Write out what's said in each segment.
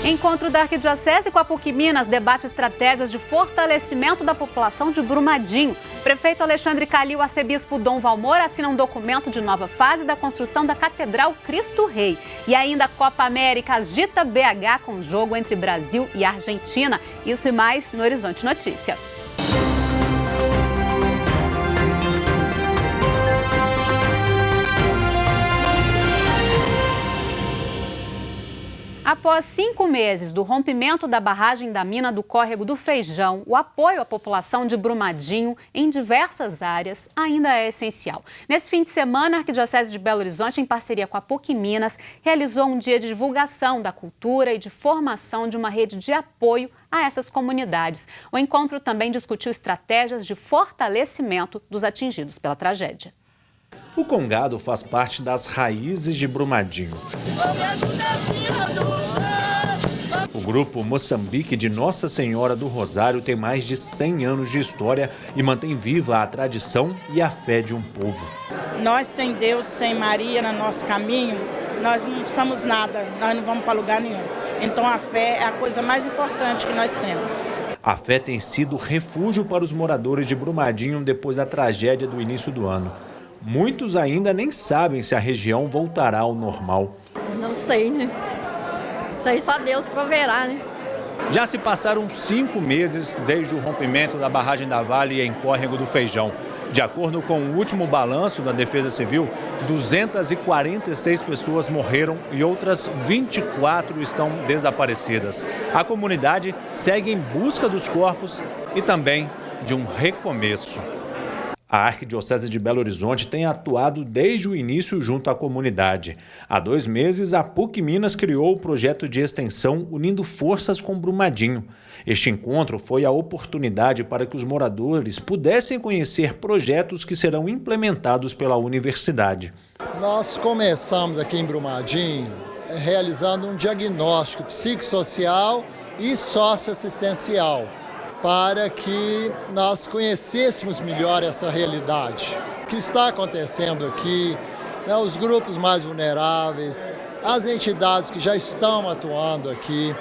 Encontro da Arquidiocese com a PUC Minas debate estratégias de fortalecimento da população de Brumadinho. Prefeito Alexandre Calil e o arcebispo Dom Valmor assinam um documento de nova fase da construção da Catedral Cristo Rei. E ainda a Copa América agita BH com jogo entre Brasil e Argentina. Isso e mais no Horizonte Notícia. Após 5 meses do rompimento da barragem da mina do Córrego do Feijão, o apoio à população de Brumadinho em diversas áreas ainda é essencial. Nesse fim de semana, a Arquidiocese de Belo Horizonte, em parceria com a PUC Minas, realizou um dia de divulgação da cultura e de formação de uma rede de apoio a essas comunidades. O encontro também discutiu estratégias de fortalecimento dos atingidos pela tragédia. O congado faz parte das raízes de Brumadinho. O grupo Moçambique de Nossa Senhora do Rosário tem mais de 100 anos de história e mantém viva a tradição e a fé de um povo. Nós, sem Deus, sem Maria no nosso caminho, nós não somos nada, nós não vamos para lugar nenhum. Então a fé é a coisa mais importante que nós temos. A fé tem sido refúgio para os moradores de Brumadinho depois da tragédia do início do ano. Muitos ainda nem sabem se a região voltará ao normal. Não sei, né? Isso aí só Deus proverá, né? Já se passaram 5 meses desde o rompimento da barragem da Vale em Córrego do Feijão. De acordo com o último balanço da Defesa Civil, 246 pessoas morreram e outras 24 estão desaparecidas. A comunidade segue em busca dos corpos e também de um recomeço. A Arquidiocese de Belo Horizonte tem atuado desde o início junto à comunidade. Há 2 meses, a PUC Minas criou o projeto de extensão Unindo Forças com Brumadinho. Este encontro foi a oportunidade para que os moradores pudessem conhecer projetos que serão implementados pela universidade. Nós começamos aqui em Brumadinho realizando um diagnóstico psicossocial e socioassistencial, para que nós conhecêssemos melhor essa realidade. O que está acontecendo aqui, né, os grupos mais vulneráveis, as entidades que já estão atuando aqui.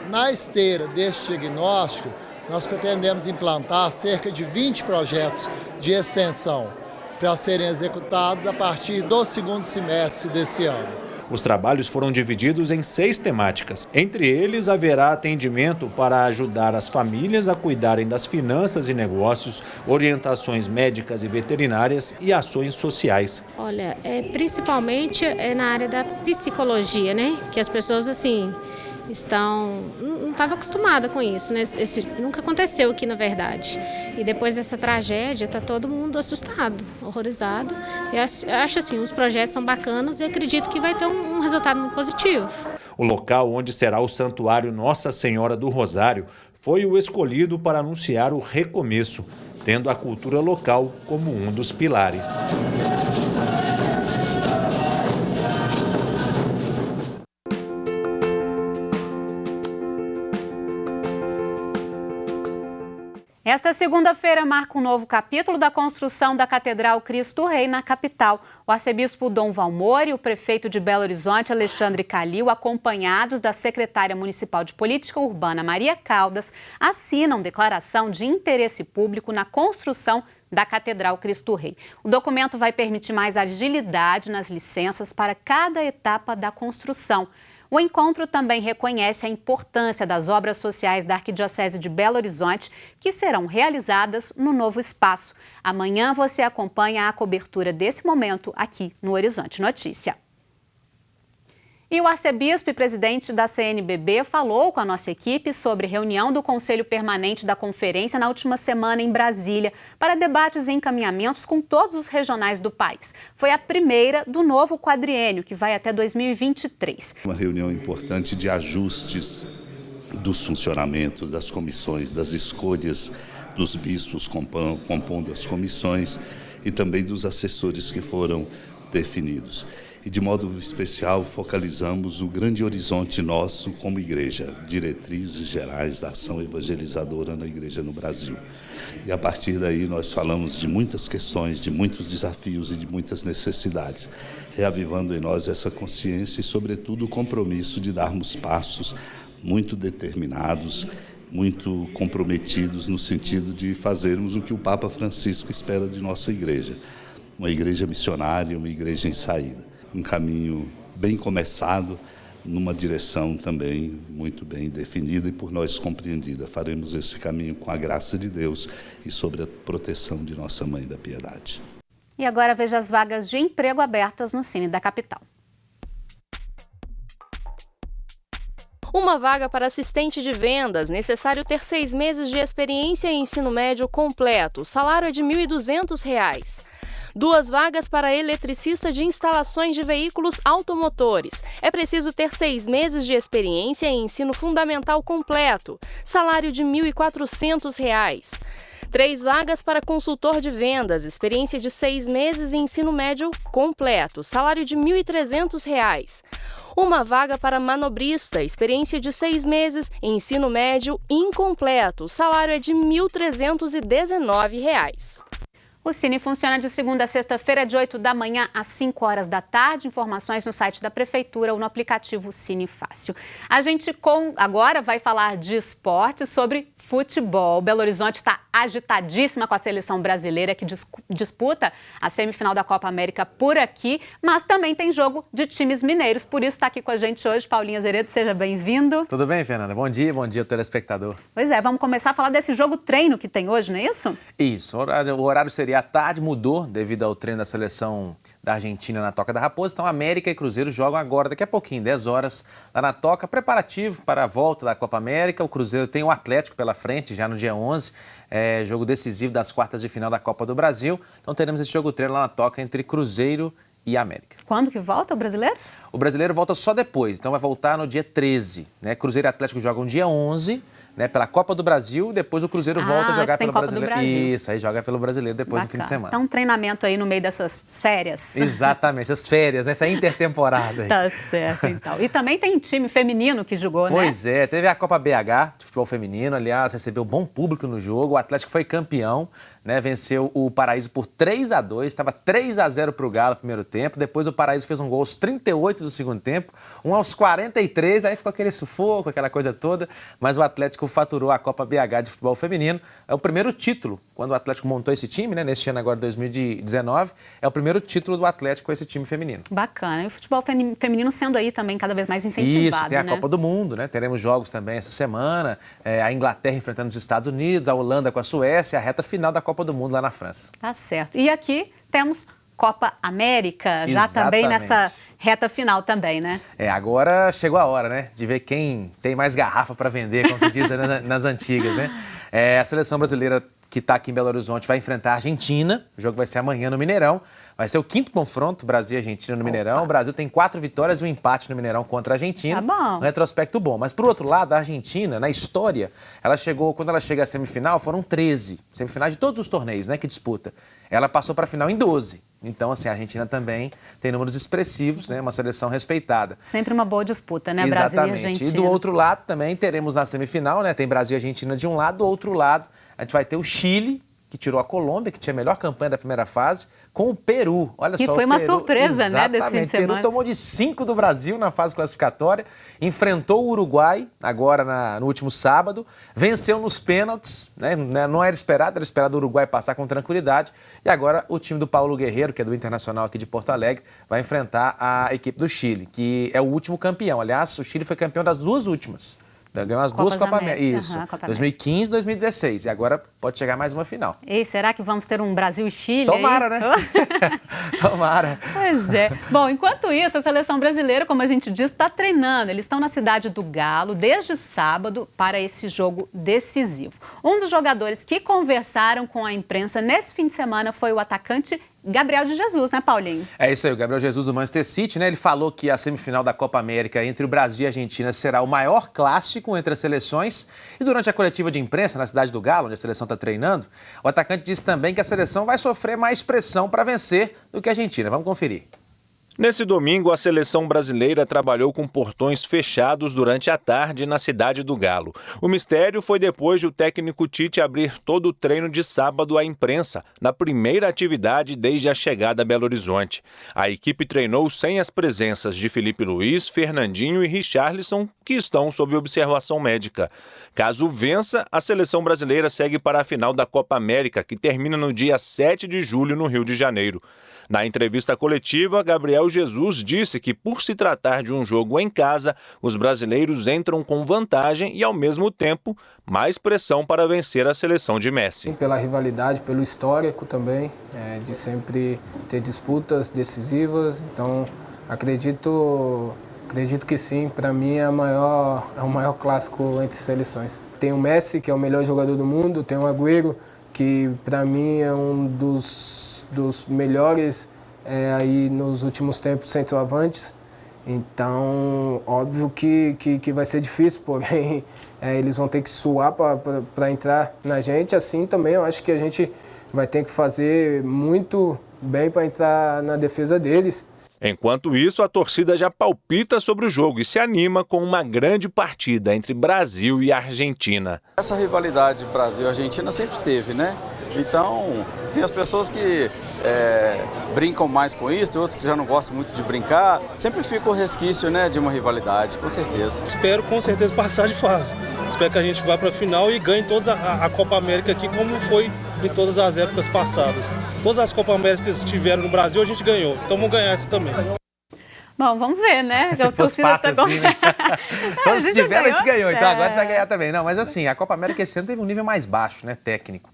Na esteira deste diagnóstico, nós pretendemos implantar cerca de 20 projetos de extensão para serem executados a partir do 2º semestre desse ano. Os trabalhos foram divididos em 6 temáticas. Entre eles, haverá atendimento para ajudar as famílias a cuidarem das finanças e negócios, orientações médicas e veterinárias e ações sociais. Olha, principalmente na área da psicologia, né? Que as pessoas, assim, não estavam acostumadas com isso, né? Nunca aconteceu aqui, na verdade. E depois dessa tragédia, está todo mundo assustado, horrorizado. Eu acho assim, os projetos são bacanas e acredito que vai ter um resultado muito positivo. O local onde será o Santuário Nossa Senhora do Rosário foi o escolhido para anunciar o recomeço, tendo a cultura local como um dos pilares. Esta segunda-feira marca um novo capítulo da construção da Catedral Cristo Rei na capital. O arcebispo Dom Valmor e o prefeito de Belo Horizonte, Alexandre Calil, acompanhados da secretária municipal de Política Urbana, Maria Caldas, assinam declaração de interesse público na construção da Catedral Cristo Rei. O documento vai permitir mais agilidade nas licenças para cada etapa da construção. O encontro também reconhece a importância das obras sociais da Arquidiocese de Belo Horizonte, que serão realizadas no novo espaço. Amanhã você acompanha a cobertura desse momento aqui no Horizonte Notícia. E o arcebispo e presidente da CNBB falou com a nossa equipe sobre reunião do Conselho Permanente da Conferência na última semana em Brasília para debates e encaminhamentos com todos os regionais do país. Foi a primeira do novo quadriênio, que vai até 2023. Uma reunião importante de ajustes dos funcionamentos das comissões, das escolhas dos bispos compondo as comissões e também dos assessores que foram definidos. E, de modo especial, focalizamos o grande horizonte nosso como igreja, diretrizes gerais da ação evangelizadora na igreja no Brasil. E, a partir daí, nós falamos de muitas questões, de muitos desafios e de muitas necessidades, reavivando em nós essa consciência e, sobretudo, o compromisso de darmos passos muito determinados, muito comprometidos no sentido de fazermos o que o Papa Francisco espera de nossa igreja. Uma igreja missionária, uma igreja em saída. Um caminho bem começado, numa direção também muito bem definida e por nós compreendida. Faremos esse caminho com a graça de Deus e sob a proteção de Nossa Mãe da Piedade. E agora veja as vagas de emprego abertas no Cine da capital. Uma vaga para assistente de vendas, necessário ter 6 meses de experiência em ensino médio completo, o salário é de R$ 1.200. 2 vagas para eletricista de instalações de veículos automotores. É preciso ter 6 meses de experiência em ensino fundamental completo, salário de R$ 1.400. 3 vagas para consultor de vendas, experiência de 6 meses em ensino médio completo, salário de R$ 1.300. Uma vaga para manobrista, experiência de 6 meses em ensino médio incompleto, salário é de R$ 1.319. O Cine funciona de segunda a sexta-feira, de 8 da manhã às 5 horas da tarde. Informações no site da Prefeitura ou no aplicativo Cine Fácil. A gente agora vai falar de esporte, sobre futebol. Belo Horizonte está agitadíssima com a seleção brasileira que disputa a semifinal da Copa América por aqui, mas também tem jogo de times mineiros. Por isso está aqui com a gente hoje Paulinho Azeredo. Seja bem-vindo. Tudo bem, Fernanda? Bom dia, telespectador. Pois é, vamos começar a falar desse jogo treino que tem hoje, não é isso? Isso, o horário seria à tarde, mudou devido ao treino da seleção da Argentina na Toca da Raposa. Então, América e Cruzeiro jogam agora, daqui a pouquinho, 10 horas, lá na Toca, preparativo para a volta da Copa América. O Cruzeiro tem o Atlético pela frente, já no dia 11, jogo decisivo das quartas de final da Copa do Brasil. Então, teremos esse jogo treino lá na Toca entre Cruzeiro e América. Quando que volta o brasileiro? O brasileiro volta só depois, então vai voltar no dia 13. Né? Cruzeiro e Atlético jogam dia 11, né, pela Copa do Brasil, depois o Cruzeiro volta a jogar pelo Brasileiro. Isso, aí joga pelo Brasileiro depois do fim de semana. Então, um treinamento aí no meio dessas férias. Exatamente, essas férias, né, essa intertemporada aí. Tá certo, então. E também tem time feminino que jogou, Pois é, teve a Copa BH de futebol feminino, aliás, recebeu bom público no jogo, o Atlético foi campeão, né, venceu o Paraíso por 3-2, estava 3-0 para o Galo no primeiro tempo, depois o Paraíso fez um gol aos 38 do segundo tempo, um aos 43, aí ficou aquele sufoco, aquela coisa toda, mas o Atlético faturou a Copa BH de futebol feminino. É o primeiro título, quando o Atlético montou esse time, né, neste ano agora, 2019, é o primeiro título do Atlético com esse time feminino. Bacana. E o futebol feminino sendo aí também cada vez mais incentivado, Isso, tem a Copa do Mundo, né? Teremos jogos também essa semana, a Inglaterra enfrentando os Estados Unidos, a Holanda com a Suécia, a reta final da Copa do Mundo lá na França. Tá certo. E aqui temos Copa América, já Exatamente. Também nessa reta final também, né? Agora chegou a hora, né, de ver quem tem mais garrafa para vender, como se diz nas antigas, né? A seleção brasileira que está aqui em Belo Horizonte vai enfrentar a Argentina, o jogo vai ser amanhã no Mineirão, vai ser o 5º confronto Brasil e Argentina no Mineirão. O Brasil tem 4 vitórias e um empate no Mineirão contra a Argentina. Tá bom. Um retrospecto bom. Mas, por outro lado, a Argentina, na história, quando ela chega à semifinal, foram 13 semifinais de todos os torneios, né, que disputa. Ela passou para a final em 12. Então, assim, a Argentina também tem números expressivos, né, uma seleção respeitada. Sempre uma boa disputa, né, Exatamente. Brasil e Argentina. E do outro lado também teremos na semifinal, né, tem Brasil e Argentina de um lado, do outro lado a gente vai ter o Chile, que tirou a Colômbia, que tinha a melhor campanha da primeira fase, com o Peru. Olha que só, foi uma Peru, surpresa, né, desse fim de semana. O Peru tomou de 5 do Brasil na fase classificatória, enfrentou o Uruguai agora no último sábado, venceu nos pênaltis, né, não era esperado o Uruguai passar com tranquilidade, e agora o time do Paulo Guerreiro, que é do Internacional aqui de Porto Alegre, vai enfrentar a equipe do Chile, que é o último campeão. Aliás, o Chile foi campeão das 2 últimas. Ganhou as 2 Copa América. Isso, Copa 2015 e 2016. E agora pode chegar mais uma final. E será que vamos ter um Brasil e Chile? Tomara, aí? Né? Tomara. Pois é. Bom, enquanto isso, a seleção brasileira, como a gente disse, está treinando. Eles estão na cidade do Galo desde sábado para esse jogo decisivo. Um dos jogadores que conversaram com a imprensa nesse fim de semana foi o atacante Gabriel de Jesus, né, Paulinho? É isso aí, o Gabriel Jesus do Manchester City, né? Ele falou que a semifinal da Copa América entre o Brasil e a Argentina será o maior clássico entre as seleções. E durante a coletiva de imprensa na cidade do Galo, onde a seleção está treinando, o atacante disse também que a seleção vai sofrer mais pressão para vencer do que a Argentina. Vamos conferir. Nesse domingo, a seleção brasileira trabalhou com portões fechados durante a tarde na cidade do Galo. O mistério foi depois de o técnico Tite abrir todo o treino de sábado à imprensa, na primeira atividade desde a chegada a Belo Horizonte. A equipe treinou sem as presenças de Felipe Luiz, Fernandinho e Richarlison, que estão sob observação médica. Caso vença, a seleção brasileira segue para a final da Copa América, que termina no dia 7 de julho no Rio de Janeiro. Na entrevista coletiva, Gabriel Jesus disse que, por se tratar de um jogo em casa, os brasileiros entram com vantagem e, ao mesmo tempo, mais pressão para vencer a seleção de Messi. Pela rivalidade, pelo histórico também, de sempre ter disputas decisivas. Então, acredito que sim, para mim é o maior clássico entre seleções. Tem o Messi, que é o melhor jogador do mundo, tem o Agüero, que para mim é um dos melhores aí nos últimos tempos centroavantes. Então, óbvio que vai ser difícil, porém eles vão ter que suar para entrar na gente. Assim também eu acho que a gente vai ter que fazer muito bem para entrar na defesa deles. Enquanto isso, a torcida já palpita sobre o jogo e se anima com uma grande partida entre Brasil e Argentina. Essa rivalidade Brasil-Argentina sempre teve, né? Então, tem as pessoas que brincam mais com isso, tem outros que já não gostam muito de brincar. Sempre fica o resquício, né, de uma rivalidade, com certeza. Espero com certeza passar de fase. Espero que a gente vá para a final e ganhe toda a Copa América aqui, como foi em todas as épocas passadas. Todas as Copas Américas que tiveram no Brasil, a gente ganhou. Então vamos ganhar essa também. Bom, vamos ver, né? Se fosse fácil assim, né? Todos que tiveram, a gente ganhou. Então agora a gente vai ganhar também. Não, mas assim, a Copa América esse ano teve um nível mais baixo, né? Técnico.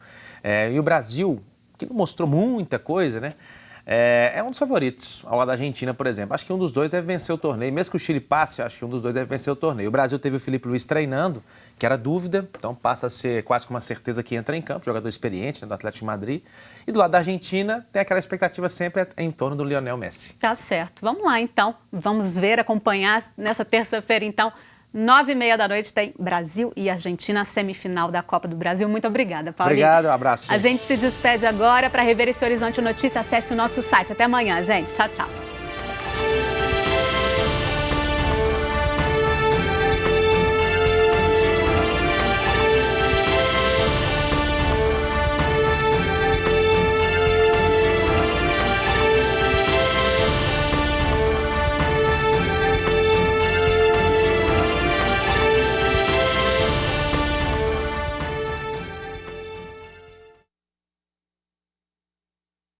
E o Brasil, que não mostrou muita coisa, né? É um dos favoritos, ao lado da Argentina, por exemplo. Acho que um dos dois deve vencer o torneio. Mesmo que o Chile passe, acho que um dos dois deve vencer o torneio. O Brasil teve o Felipe Luiz treinando, que era dúvida, então passa a ser quase que uma certeza que entra em campo, jogador experiente, né, do Atlético de Madrid. E do lado da Argentina, tem aquela expectativa sempre em torno do Lionel Messi. Tá certo. Vamos lá, então. Vamos ver, acompanhar nessa terça-feira, então, 9h30 da noite, tem Brasil e Argentina, semifinal da Copa do Brasil. Muito obrigada, Paulinho. Obrigado, um abraço, gente. A gente se despede agora. Para rever esse Horizonte Notícia, acesse o nosso site. Até amanhã, gente. Tchau, tchau.